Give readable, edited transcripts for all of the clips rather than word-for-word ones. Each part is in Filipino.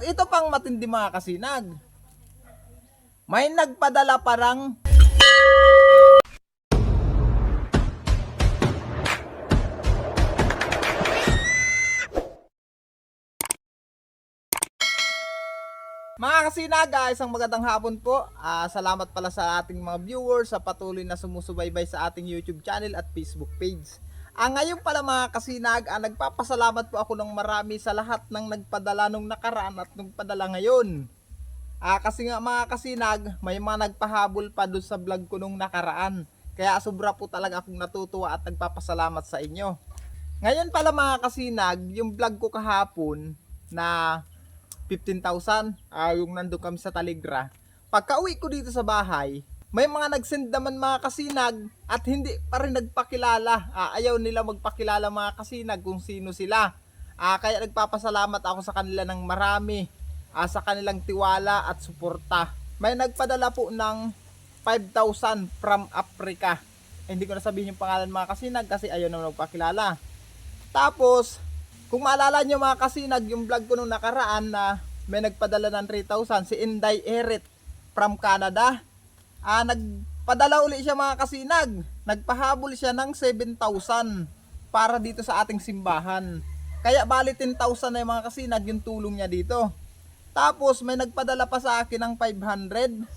Ito pang matindi mga kasinag. May nagpadala parang mga kasinag, isang magandang hapon po. Salamat pala sa ating mga viewers sa patuloy na sumusubaybay sa ating YouTube channel at Facebook page. Ngayon pala mga kasinag, nagpapasalamat po ako ng marami sa lahat ng nagpadala nung nakaraan at nung padala ngayon. Kasi nga mga kasinag, may mga nagpahabol pa doon sa vlog ko nung nakaraan. Kaya sobra po talaga akong natutuwa at nagpapasalamat sa inyo. Ngayon pala mga kasinag, yung vlog ko kahapon na 15,000, yung nandun kami sa Taligra. Pagka uwi ko dito sa bahay, may mga nagsend naman mga kasinag at hindi pa rin nagpakilala. Ayaw nila magpakilala mga kasinag kung sino sila. Kaya nagpapasalamat ako sa kanila ng marami, sa kanilang tiwala at suporta. May nagpadala po ng 5,000 from Africa. Hindi ko na sabihin yung pangalan mga kasinag kasi ayaw na magpakilala. Tapos, kung maalala nyo mga kasinag, yung vlog ko nung nakaraan na may nagpadala ng 3,000, si Inday Eret from Canada. Nagpadala uli siya mga kasinag. Nagpahabol siya ng 7,000 para dito sa ating simbahan. Kaya bali 10,000 na yung mga kasinag yung tulong niya dito. Tapos may nagpadala pa sa akin ng 500.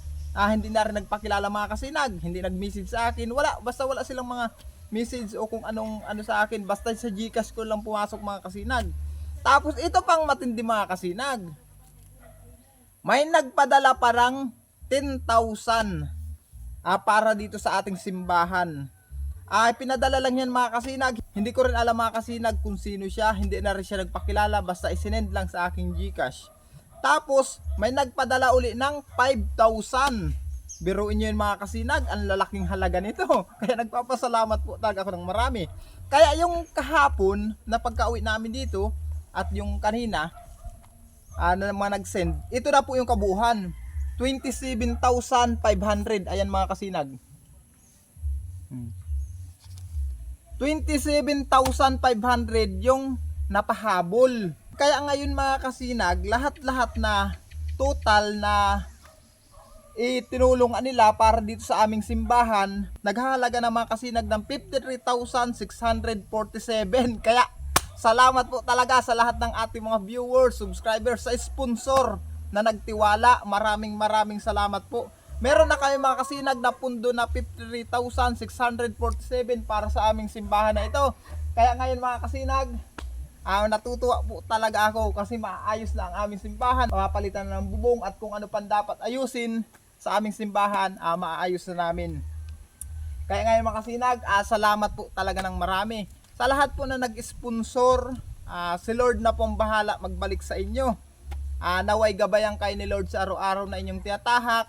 Hindi na rin nagpakilala mga kasinag. Hindi nag-message sa akin. Basta wala silang mga message o kung ano sa akin, basta sa GCash ko lang pumasok mga kasinag. Tapos ito pang matindi mga kasinag, may nagpadala parang 10,000 para dito sa ating simbahan. Pinadala lang yan mga kasinag. Hindi ko rin alam mga kasinag kung sino siya, hindi na rin siya nagpakilala, basta isinend lang sa aking GCash. Tapos may nagpadala uli ng 5,000. Biruin nyo yun mga kasinag, ang lalaking halaga nito. Kaya nagpapasalamat po talaga ako ng marami. Kaya yung kahapon na pagka-uwi namin dito at yung kanina na mga nag-send, ito na po yung kabuuan. 27,500. Ayan mga kasinag. 27,500 yung napahabol. Kaya ngayon mga kasinag, lahat-lahat na total na itinulong nila para dito sa aming simbahan, naghahalaga na mga kasinag ng 53,647. Kaya salamat po talaga sa lahat ng ating mga viewers, subscribers, sa sponsor na nagtiwala. Maraming salamat po. Meron na kayo mga kasinag na pundo na 53,647 para sa aming simbahan na ito. Kaya ngayon mga kasinag, natutuwa po talaga ako kasi maayos na ang aming simbahan. Mapapalitan na ng bubong at kung ano pang dapat ayusin sa aming simbahan, maayos na namin. Kaya ngayon mga kasinag, salamat po talaga ng marami. Sa lahat po na nag-sponsor, si Lord na pong bahala magbalik sa inyo. Naway gabayan kayo ni Lord sa araw-araw na inyong tiyatahak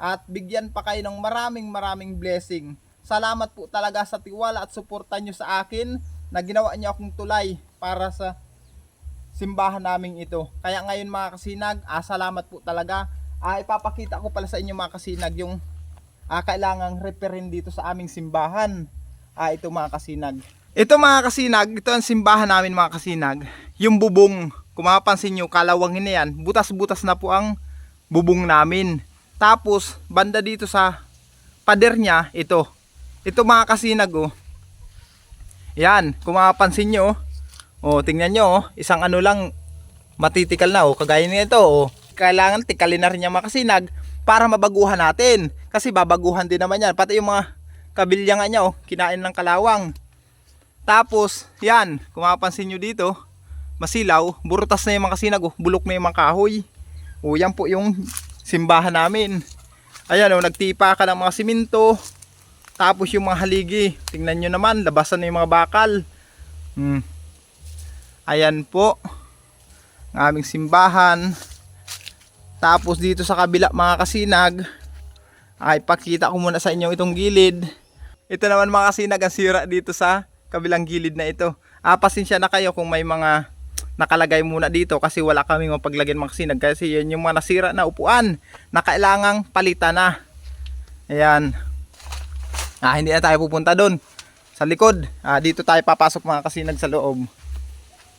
at bigyan pa kayo ng maraming blessing. Salamat po talaga sa tiwala at suporta nyo sa akin na ginawa nyo akong tulay para sa simbahan naming ito. Kaya ngayon mga kasinag, salamat po talaga. Ipapakita ko pala sa inyo mga kasinag yung kailangang referin dito sa aming simbahan. Ito mga kasinag. Ito mga kasinag, ito ang simbahan namin mga kasinag. Yung bubong, kung mapapansin nyo, kalawangin na yan. Butas-butas na po ang bubong namin. Tapos, banda dito sa pader niya, ito. Ito mga kasinag, oh. Yan, kung mapapansin nyo, tingnan nyo, isang ano lang, matitikal na, kagaya nito, kailangan tikalin na rin niya mga kasinag para mabaguhan natin. Kasi babaguhan din naman yan. Pati yung mga kabilyangan niya, kinain ng kalawang. Tapos, yan, kung mapapansin nyo dito, masilaw, burutas na yung mga kasinag, bulok na yung mga kahoy. Yan po yung simbahan namin. Ayan, nagtipa ka ng mga simento. Tapos yung mga haligi, tingnan nyo naman, labasan na yung mga bakal. Ayan po, ang aming simbahan. Tapos dito sa kabila mga kasinag, pakita ko muna sa inyo itong gilid. Ito naman mga kasinag, ang sira dito sa kabilang gilid na ito. Pasensya na kayo kung may mga nakalagay muna dito kasi wala kami mapaglagyan mga kasinag. Kasi yan yung mga nasira na upuan na kailangang palitan na. Ayan. Hindi na tayo pupunta doon sa likod. Dito tayo papasok mga kasinag sa loob.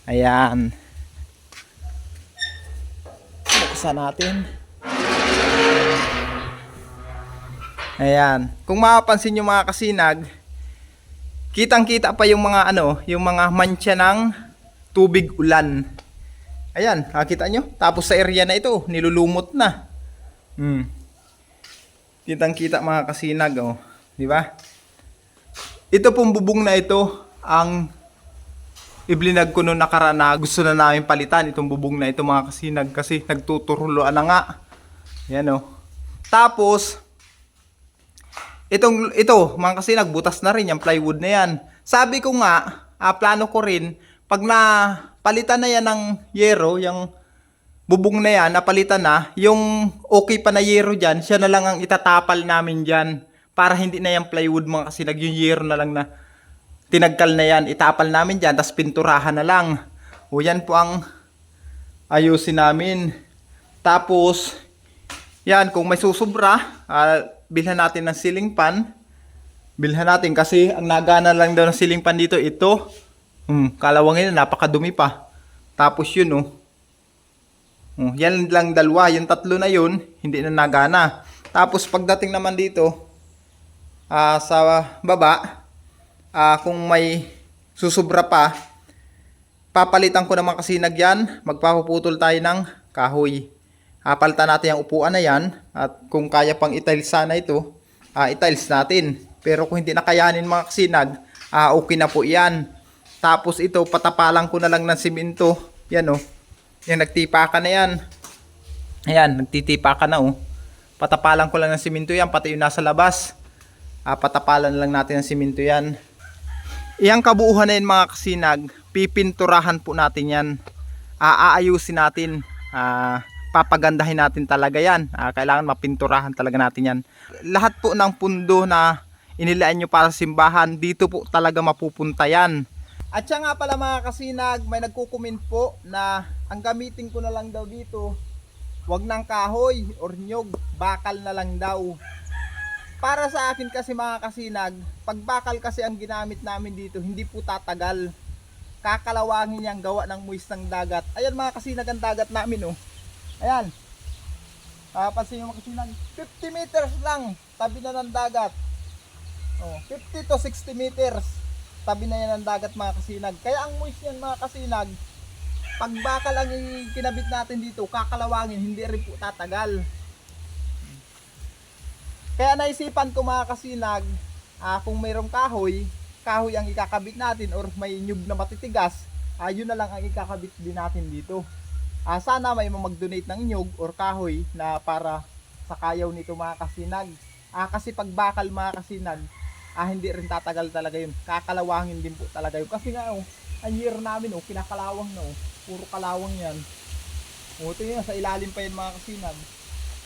Ayan. Isa natin. Ayan. Kung mapapansin nyo mga kasinag, kitang-kita pa yung mga yung mga mancha ng tubig ulan. Ayan, nakita nyo? Tapos sa area na ito, nilulumot na. Kitang-kita mga kasinag, oh. Di ba? Ito pong bubong na ito ang iblinag ko nung nakaraan na gusto na namin palitan itong bubong na ito mga kasinag kasi nagtuturuloan na nga. Yan o. Tapos, ito mga kasinag, butas na rin yung plywood na yan. Sabi ko nga, plano ko rin, pag na palitan na yan ng yero, yung bubong na yan, napalitan na, yung okay pa na yero dyan, siya na lang ang itatapal namin dyan. Para hindi na yung plywood mga kasinag, yung yero na lang na tinagkal na yan, itapal namin dyan, tapos pinturahan na lang. O yan po ang ayusin namin. Tapos, yan, kung may susubra, bilhan natin ng ceiling fan. Bilhan natin kasi ang nagana lang daw ng ceiling fan dito, ito. Kalawangin na, napakadumi pa. Tapos yun, yan lang dalawa, yung tatlo na yun, hindi na nagana. Tapos pagdating naman dito, sa baba, kung may susubra pa, papalitan ko naman kasi yan, magpapuputol tayo ng kahoy. Palitan natin yung upuan na yan, at kung kaya pang itiles sana ito, itiles natin. Pero kung hindi nakayanin mga kasinag, okay na po yan. Tapos ito, patapalan ko na lang ng simento. Yan yan, nagtipa ka na yan. Ayan, nagtitipa ka na Patapalan ko lang ng simento yan, pati yung nasa labas. Patapalan lang natin ng simento yan. Iyang kabuuhan na yun mga kasinag, pipinturahan po natin yan. Aayusin natin. Papagandahin natin talaga yan. Kailangan mapinturahan talaga natin yan. Lahat po ng pundo na inilaan nyo para sa simbahan, dito po talaga mapupunta yan. At siya nga pala mga kasinag, may nagkukomment po na ang gamitin ko na lang daw dito, wag ng kahoy or nyog, bakal na lang daw. Para sa akin kasi mga kasinag, pag bakal kasi ang ginamit namin dito, hindi po tatagal. Kakalawangin niyang gawa ng moist ng dagat. Ayan mga kasinag ang dagat namin Ayan. Pansin nyo mga kasinag, 50 meters lang tabi na ng dagat. 50 to 60 meters tabi na yan ng dagat mga kasinag. Kaya ang moist yan mga kasinag, pag bakal ang kinabit natin dito, kakalawangin, hindi rin po tatagal. Kaya naisipan ko mga kasinag, kung mayroong kahoy ang ikakabit natin or may nyug na matitigas, yun na lang ang ikakabit din natin dito. Sana may mag-donate ng nyug or kahoy na para sa kayaw nito mga kasinag. Kasi pag bakal mga kasinag, hindi rin tatagal talaga yun. Kakalawangin din po talaga yun. Kasi nga ang year namin kinakalawang na puro kalawang yan. Ito yun, sa ilalim pa yan mga kasinag.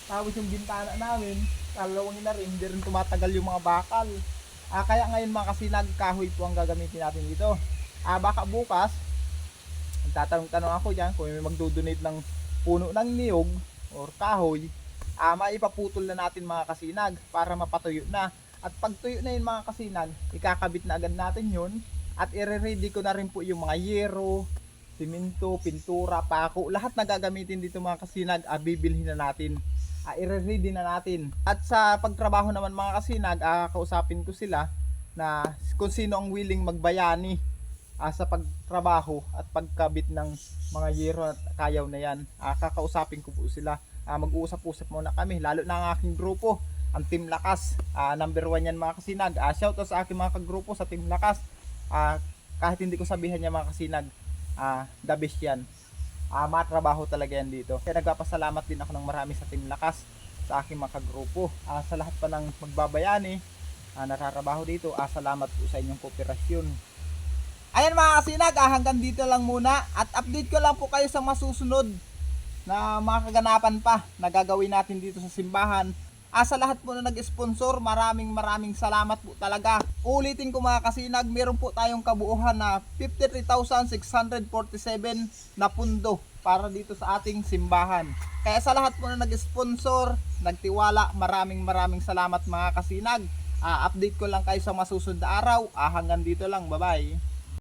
Tapos yung bintana namin, kalawangin na rin, hindi rin tumatagal yung mga bakal. Kaya ngayon mga kasinag, kahoy po ang gagamitin natin dito. Baka bukas, tatanong ako dyan kung may magdodonate ng puno ng niyog or kahoy, maipaputol na natin mga kasinag para mapatuyo na. At pag tuyo na yun mga kasinag, ikakabit na agad natin yun. At i-ready ko na rin po yung mga yero, simento, pintura, pako, lahat na gagamitin dito mga kasinag, bibilhin na natin. I-ready na natin. At sa pagtrabaho naman mga kasinag, kausapin ko sila na kung sino ang willing magbayani sa pagtrabaho at pagkabit ng mga yero at kayaw na yan. Kakausapin ko po sila. Mag-uusap-usap muna kami, lalo na ang aking grupo, ang Team Lakas. Number 1 yan mga kasinag. Shoutout sa aking mga kagrupo sa Team Lakas. Kahit hindi ko sabihan niya mga kasinag, the best yan. Matrabaho talaga yan dito. Kaya nagpapasalamat din ako ng marami sa Team Lakas, sa aking mga kagrupo. Sa lahat pa ng magbabayani, naratrabaho dito, salamat po sa inyong kooperasyon. Ayan mga kasinag, hanggang dito lang muna. At update ko lang po kayo sa masusunod na mga kaganapan pa na gagawin natin dito sa simbahan. Sa lahat po na nag-sponsor, maraming salamat po talaga. Ulitin ko mga kasinag, meron po tayong kabuuhan na 53,647 na pundo para dito sa ating simbahan. Kaya sa lahat po na nag-sponsor, nagtiwala, maraming salamat mga kasinag. Update ko lang kayo sa masusunod na araw. Hanggang dito lang, bye bye.